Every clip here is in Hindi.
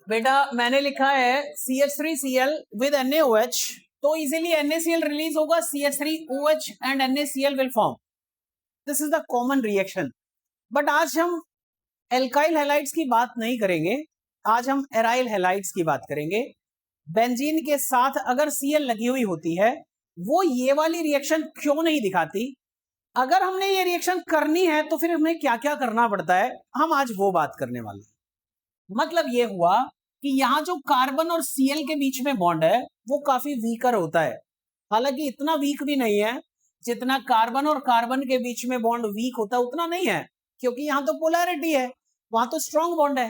बेटा मैंने लिखा है CH3Cl with NaOH, तो इजीली NaCl रिलीज होगा, CH3OH and NaCl will form. This is the common reaction. But आज हम एल्काइल हैलाइड्स की बात नहीं करेंगे, आज हम एराइल हैलाइड्स की बात करेंगे. बेंजीन के साथ अगर Cl लगी हुई होती है, वो ये वाली रिएक्शन क्यों नहीं दिखाती? अगर हमने ये रिएक्शन करनी है तो फिर हमें क्या क्या करना पड़ता है, हम आज वो बात करने वाले हैं. मतलब ये हुआ कि यहाँ जो कार्बन और Cl के बीच में बॉन्ड है वो काफी वीकर होता है. हालांकि इतना वीक भी नहीं है जितना कार्बन और कार्बन के बीच में बॉन्ड वीक होता है, उतना नहीं है, क्योंकि यहाँ तो पोलैरिटी है, वहां तो स्ट्रॉन्ग बॉन्ड है.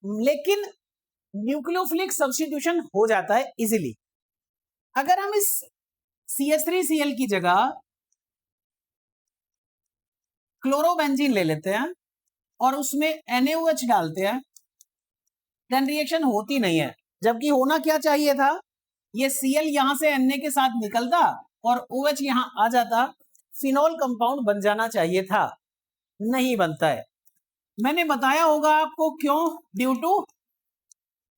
लेकिन न्यूक्लियोफिलिक सब्स्टिट्यूशन हो जाता है इजीली. अगर हम इस CH3Cl की जगह क्लोरोबेंजीन ले लेते हैं और उसमें NaOH डालते हैं, देन रिएक्शन होती नहीं है. जबकि होना क्या चाहिए था, ये Cl यहां से Na के साथ निकलता और OH यहां आ जाता, फिनोल कंपाउंड बन जाना चाहिए था. नहीं बनता है. मैंने बताया होगा आपको क्यों, ड्यू टू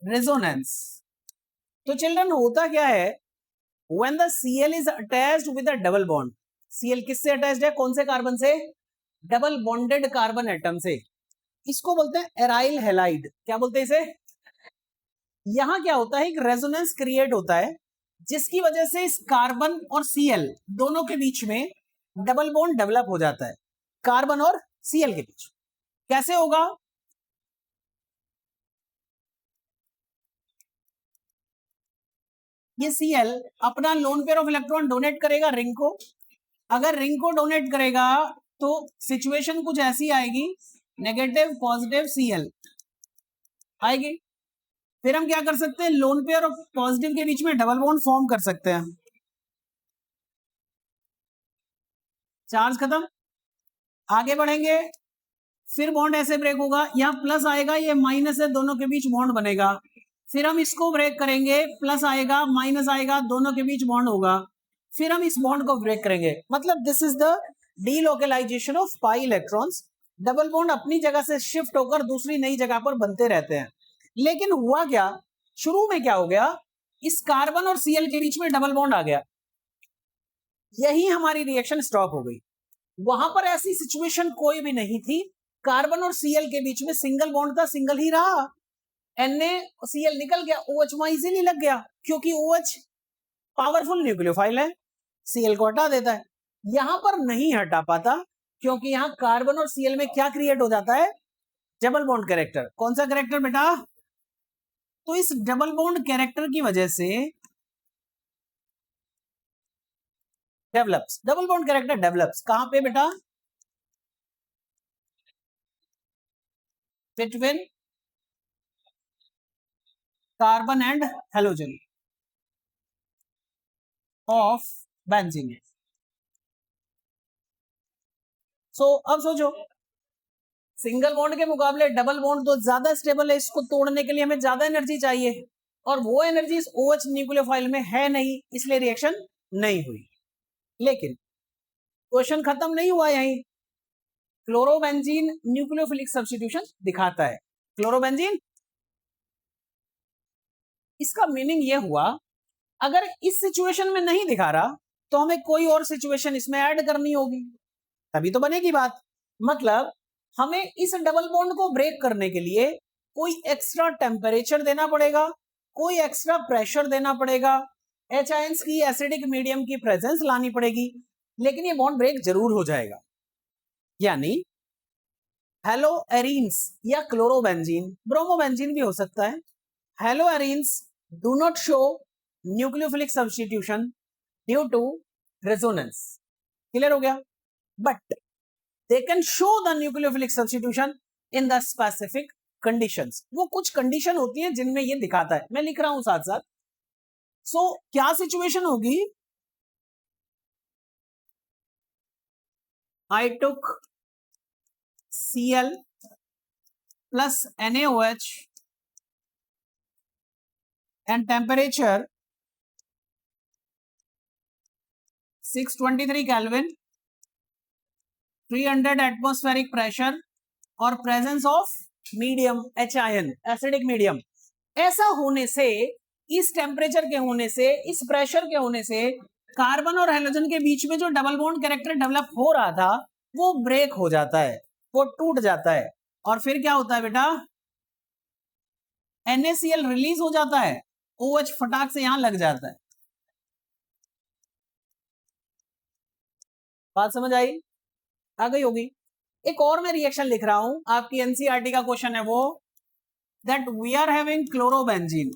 रेजोनेंस. तो चिल्ड्रन होता क्या है, when the Cl is attached with a double bond. Cl किससे अटैच्ड है, कौन से कार्बन से? डबल बॉन्डेड कार्बन एटम से. इसको बोलते हैं एराइल हैलाइड. क्या बोलते हैं इसे? यहां क्या होता है, एक रेजोनेंस क्रिएट होता है जिसकी वजह से इस कार्बन और Cl दोनों के बीच में डबल बॉन्ड डेवलप हो जाता है, कार्बन और Cl के बीच. कैसे होगा? ये Cl अपना lone pair of electron donate करेगा रिंग को. अगर रिंग को डोनेट करेगा तो सिचुएशन कुछ ऐसी आएगी, नेगेटिव पॉजिटिव Cl आएगी. फिर हम क्या कर सकते हैं, लोन पेयर और पॉजिटिव के बीच में डबल बॉन्ड फॉर्म कर सकते हैं. चार्ज खत्म. आगे बढ़ेंगे, फिर बॉन्ड ऐसे ब्रेक होगा, यहाँ प्लस आएगा, ये माइनस है, दोनों के बीच बॉन्ड बनेगा. फिर हम इसको ब्रेक करेंगे, प्लस आएगा माइनस आएगा, दोनों के बीच बॉन्ड होगा. फिर हम इस बॉन्ड को ब्रेक करेंगे. मतलब this is the delocalisation of pi electrons. Double bond अपनी जगह से शिफ्ट होकर दूसरी नई जगह पर बनते रहते हैं. लेकिन हुआ क्या, शुरू में क्या हो गया, इस कार्बन और Cl के बीच में डबल बॉन्ड आ गया, यही हमारी रिएक्शन स्टॉप हो गई. वहां पर ऐसी सिचुएशन कोई भी नहीं थी, कार्बन और Cl के बीच में सिंगल बॉन्ड था, सिंगल ही रहा. NaCl निकल गया, OH वहां इजीली लग गया, क्योंकि OH पावरफुल न्यूक्लियोफाइल है, Cl को हटा देता है. यहां पर नहीं हटा पाता, क्योंकि यहां कार्बन और Cl में क्या क्रिएट हो जाता है, डबल बॉन्ड कैरेक्टर. कौन सा कैरेक्टर बेटा? तो इस डबल बॉन्ड कैरेक्टर की वजह से develops, double bond character develops कहां पे बेटा? Between carbon and halogen of benzene. So अब सोचो, सिंगल बॉन्ड के मुकाबले डबल बॉन्ड तो ज्यादा स्टेबल है, इसको तोड़ने के लिए हमें ज्यादा एनर्जी चाहिए, और वो एनर्जी इस OH न्यूक्लियोफाइल में है नहीं, इसलिए रिएक्शन नहीं हुई. लेकिन क्वेश्चन खत्म नहीं हुआ यहीं. क्लोरोबेंजीन न्यूक्लियोफिलिक सब्स्टिट्यूशन दिखाता है. क्लोरोबेंजीन, इसका मीनिंग ये हुआ, अगर इस सिचुएशन में नहीं दिखा रहा तो हमें कोई और सिचुएशन इसमें ऐड करनी होगी, तभी तो बनेगी बात. मतलब हमें इस डबल बॉन्ड को ब्रेक करने के लिए कोई एक्स्ट्रा टेम्परेचर देना पड़ेगा, कोई एक्स्ट्रा प्रेशर देना पड़ेगा, H आयंस की एसिडिक मीडियम की प्रेजेंस लानी पड़ेगी, लेकिन ये बॉन्ड ब्रेक जरूर हो जाएगा. यानी हेलो एरीन्स या क्लोरोबेंजीन, ब्रोमोबेंजीन भी हो सकता है, haloarenes do not show nucleophilic substitution due to resonance. Clear हो गया? But they can show the nucleophilic substitution in the specific conditions. वो कुछ कंडीशन होती हैं जिनमें ये दिखाता है, मैं लिख रहा हूं साथ साथ. सो क्या सिचुएशन होगी, I took Cl plus NaOH and temperature 623 Kelvin, 300 atmospheric pressure और presence of medium HIN acidic medium. ऐसा होने से, इस टेम्परेचर के होने से, इस प्रेशर के होने से कार्बन और हाइड्रोजन के बीच में जो डबल बॉन्ड कैरेक्टर डेवलप हो रहा था वो ब्रेक हो जाता है, वो टूट जाता है, और फिर क्या होता है बेटा, NaCl रिलीज हो जाता है, OH फटाक से यहां लग जाता है। बात समझ आई? आ गई होगी। एक और मैं रिएक्शन लिख रहा हूं, आपकी NCERT का क्वेश्चन है वो, that we are having chlorobenzene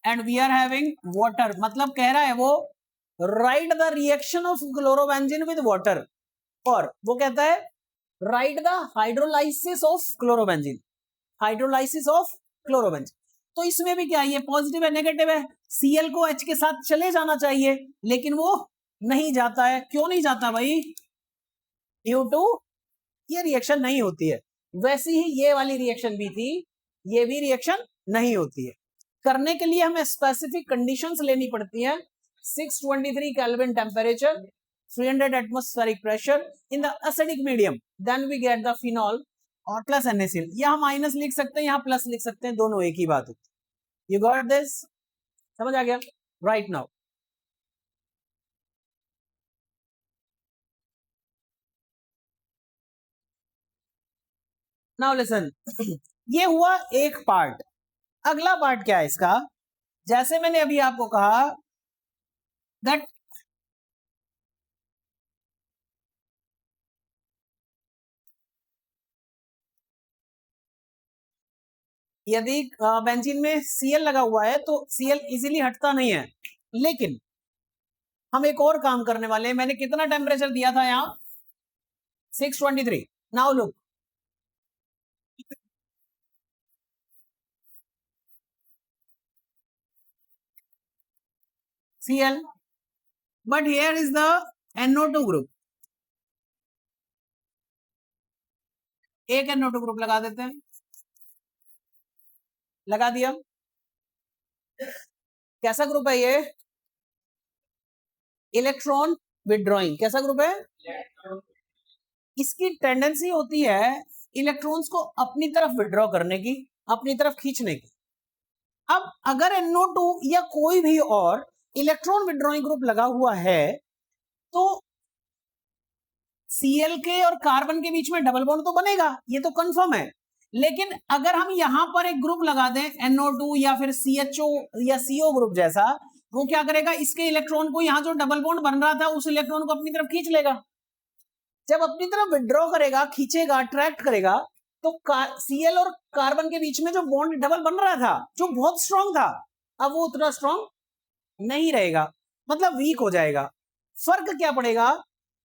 and we are having water, मतलब कह रहा है वो write the reaction of chlorobenzene with water, और वो कहता है write the hydrolysis of chlorobenzene, hydrolysis of chlorobenzene. तो इसमें भी क्या है, ये पॉजिटिव है नेगेटिव है, Cl को H के साथ चले जाना चाहिए लेकिन वो नहीं जाता है। क्यों नहीं जाता भाई? ड्यू टू ये रिएक्शन नहीं होती है। वैसी ही ये वाली रिएक्शन भी थी, ये भी रिएक्शन नहीं होती है। करने के लिए हमें स्पेसिफिक कंडीशंस लेनी पड़ती है। 623 kelvin temperature, 300 atmospheric pressure in the acidic medium, then we get the phenol और प्लस NaCl। यहाँ माइनस लिख सकते हैं, यहाँ प्लस लिख सकते हैं, दोनों एक ही बात होती है। You got this? समझ आ गया? राइट नाउ नाउ लिसन, ये हुआ एक पार्ट। अगला पार्ट क्या है इसका? जैसे मैंने अभी आपको कहा दैट यदि बेंजीन में Cl लगा हुआ है तो Cl इजीली हटता नहीं है, लेकिन हम एक और काम करने वाले हैं। मैंने कितना टेम्परेचर दिया था यहां? 623। Now look, Cl, but here is the NO2 group. एक NO2 ग्रुप लगा देते हैं, लगा दिया। कैसा ग्रुप है ये? Electron withdrawing. कैसा ग्रुप है? इसकी टेंडेंसी होती है इलेक्ट्रॉन्स को अपनी तरफ विड्रॉ करने की, अपनी तरफ खींचने की। अब अगर NO2 या कोई भी और इलेक्ट्रॉन विड्रॉइंग ग्रुप लगा हुआ है तो Cl के और कार्बन के बीच में डबल बॉन्ड तो बनेगा, ये तो कंफर्म है। लेकिन अगर हम यहां पर एक ग्रुप लगा दें NO2 या फिर CHO या CO ग्रुप जैसा, वो क्या करेगा, इसके इलेक्ट्रॉन को यहां जो डबल बॉन्ड बन रहा था उस इलेक्ट्रॉन को अपनी तरफ खींच लेगा। जब अपनी तरफ विड्रॉ करेगा, खींचेगा, अट्रैक्ट करेगा, तो Cl और कार्बन के बीच में जो बॉन्ड डबल बन रहा था, जो बहुत स्ट्रॉन्ग था, अब वो उतना स्ट्रॉन्ग नहीं रहेगा, मतलब वीक हो जाएगा। फर्क क्या पड़ेगा?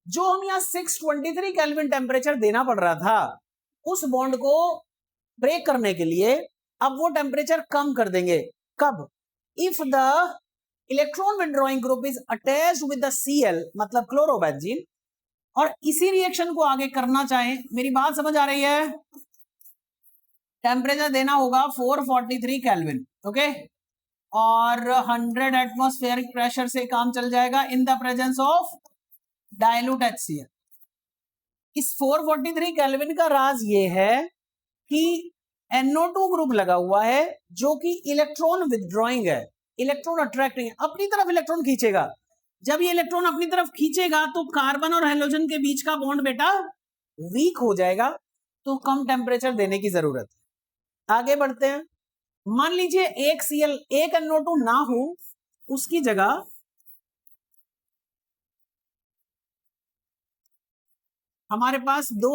जो हम यहाँ 623 केल्विन टेम्परेचर देना पड़ रहा था उस बॉन्ड को ब्रेक करने के लिए अब वो टेम्परेचर कम कर देंगे। कब? If the electron withdrawing group is attached with the Cl, मतलब क्लोरोबेंजीन, और इसी रिएक्शन को आगे करना चाहें। मेरी बात समझ आ रही है? टेम्परेचर देना होगा 443 केल्विन, ओके, और 100 एटमॉस्फेरिक प्रेशर से काम चल जाएगा in the presence of dilute HCl। इस 443 केल्विन का राज ये है कि NO2 ग्रुप लगा हुआ है जो कि इलेक्ट्रॉन विथड्रॉइंग है, इलेक्ट्रॉन अट्रैक्टिंग है, अपनी तरफ इलेक्ट्रॉन खींचेगा। जब ये इलेक्ट्रॉन अपनी तरफ खींचेगा तो कार्बन और हाइड्रोजन के बीच का बॉन्ड बेटा वीक हो जाएगा, तो कम टेम्परेचर देने की जरूरत है। आगे बढ़ते हैं। मान लीजिए एक Cl, एक NO2 ना हो, उसकी जगह हमारे पास दो